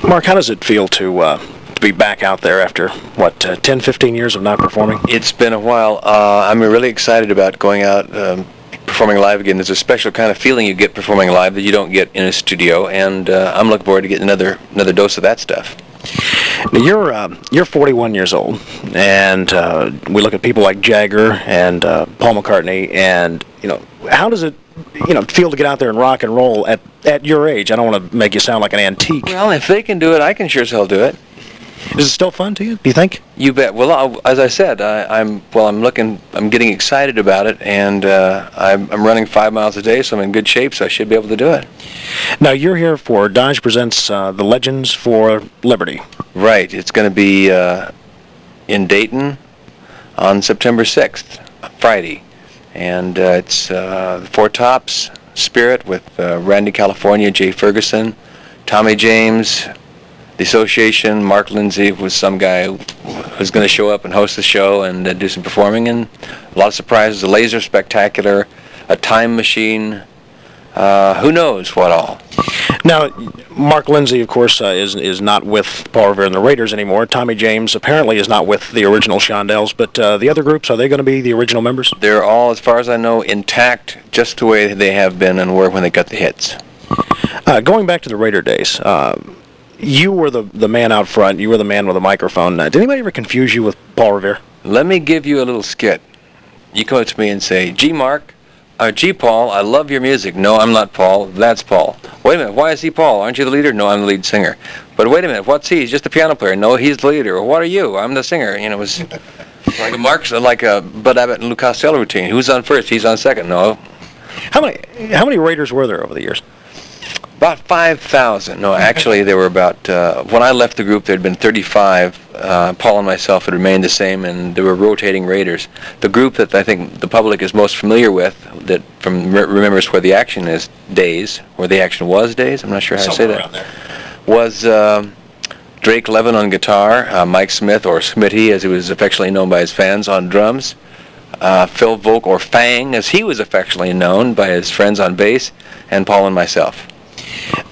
Mark, how does it feel to be back out there after, 10, 15 years of not performing? It's been a while. I'm really excited about going out, performing live again. There's a special kind of feeling you get performing live that you don't get in a studio, and I'm looking forward to getting another dose of that stuff. Now, you're 41 years old, and we look at people like Jagger and Paul McCartney, and how does it feel to get out there and rock and roll at your age? I don't want to make you sound like an antique. Well, if they can do it, I can sure as hell do it. Is it still fun to you? Do you think? You bet. Well, as I said, I'm getting excited about it, and I'm running 5 miles a day, so I'm in good shape, so I should be able to do it. Now, you're here for Dodge Presents the Legends for Liberty. Right. It's going to be in Dayton on September 6th, Friday, and it's Four Tops, Spirit with Randy California, Jay Ferguson, Tommy James, the Association, Mark Lindsay was some guy who's going to show up and host the show and do some performing, and a lot of surprises, a laser spectacular, a time machine, who knows what all. Now, Mark Lindsay, of course, is not with Paul Revere and the Raiders anymore. Tommy James apparently is not with the original Shondells, but the other groups, are they going to be the original members? They're all, as far as I know, intact, just the way they have been and were when they got the hits. Going back to the Raider days, you were the man out front. You were the man with a microphone. Did anybody ever confuse you with Paul Revere? Let me give you a little skit. You come up to me and say, "Gee, Mark, gee, Paul, I love your music." "No, I'm not Paul. That's Paul." "Wait a minute, why is he Paul? Aren't you the leader?" "No, I'm the lead singer." "But wait a minute, what's he? He's just a piano player." "No, he's the leader." "Well, what are you?" "I'm the singer." It was like a Bud Abbott and Lou Costello routine. Who's on first? He's on second. No. How many Raiders were there over the years? About 5,000. No, actually, there were about, when I left the group, there had been 35. Paul and myself had remained the same, and there were rotating Raiders. The group that I think the public is most familiar with, that remembers where the action is days, where the action was days, I'm not sure how to say that, was Drake Levin on guitar, Mike Smith, or Smitty, as he was affectionately known by his fans, on drums, Phil Volk, or Fang, as he was affectionately known by his friends, on bass, and Paul and myself.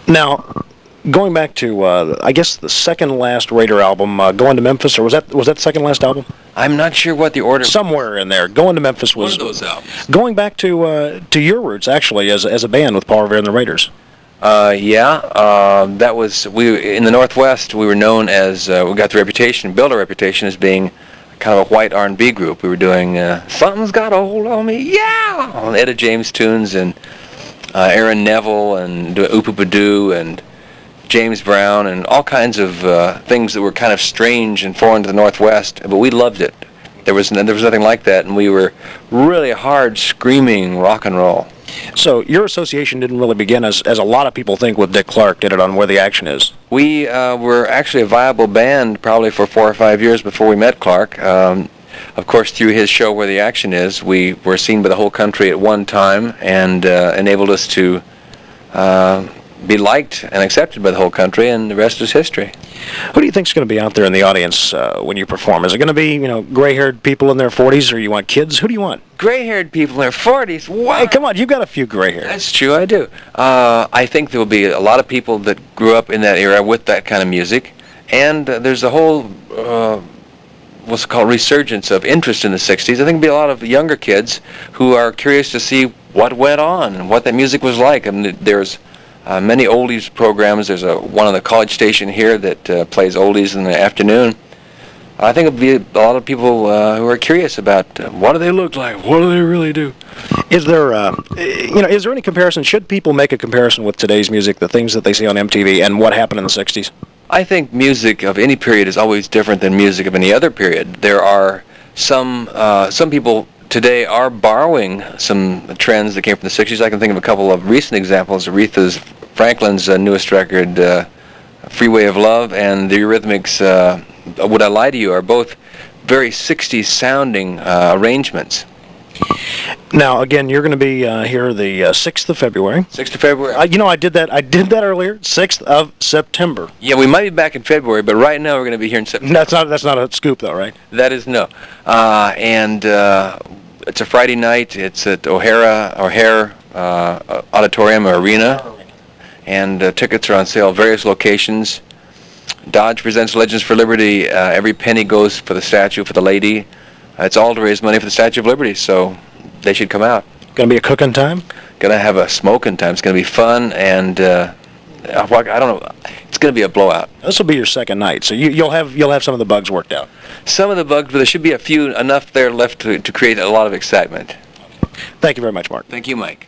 Now, going back to, I guess the second last Raider album, Going to Memphis, or was that the second last album? I'm not sure what the order. Somewhere in there, Going to Memphis was one of those albums. Going back to your roots, actually, as a band with Paul Revere and the Raiders. That was, we in the Northwest. We were known as, we got the reputation, built a reputation as being kind of a white R&B group. We were doing "Something's Got a Hold on Me," yeah, on Etta James tunes, and Aaron Neville, and Oopoo-Ba-Doo, and James Brown, and all kinds of things that were kind of strange and foreign to the Northwest, but we loved it. There was nothing like that, and we were really hard, screaming rock and roll. So your association didn't really begin as a lot of people think with Dick Clark did it on Where the Action Is. We were actually a viable band probably for 4 or 5 years before we met Clark. Of course, through his show Where the Action Is, we were seen by the whole country at one time, and enabled us to be liked and accepted by the whole country, and the rest is history. Who do you think is going to be out there in the audience when you perform? Is it going to be, gray-haired people in their 40s, or you want kids? Who do you want? Gray-haired people in their 40s? What? Hey, come on, you've got a few gray hairs. That's true, I do. I think there will be a lot of people that grew up in that era with that kind of music, and there's a whole what's called resurgence of interest in the 60s. I think there'll be a lot of younger kids who are curious to see what went on and what that music was like. I mean, there's many oldies programs. There's one on the college station here that plays oldies in the afternoon. I think it'll be a lot of people who are curious about what do they look like, what do they really do. Is there, is there any comparison? Should people make a comparison with today's music, the things that they see on MTV, and what happened in the 60s? I think music of any period is always different than music of any other period. There are some people today are borrowing some trends that came from the 60s. I can think of a couple of recent examples. Aretha Franklin's newest record, Freeway of Love, and the Eurythmics' Would I Lie to You, are both very 60s sounding arrangements. Now, again, you're going to be here the 6th of February. 6th of February. I did that earlier. 6th of September. Yeah, we might be back in February, but right now we're going to be here in September. That's not a scoop, though, right? That is no. And it's a Friday night. It's at O'Hare Auditorium or Arena, and tickets are on sale at various locations. Dodge presents Legends for Liberty. Every penny goes for the statue, for the lady. It's all to raise money for the Statue of Liberty, so they should come out. Going to be a cooking time? Going to have a smoking time. It's going to be fun, and I don't know. It's going to be a blowout. This will be your second night, so you'll have some of the bugs worked out. Some of the bugs, but there should be enough there left to create a lot of excitement. Thank you very much, Mark. Thank you, Mike.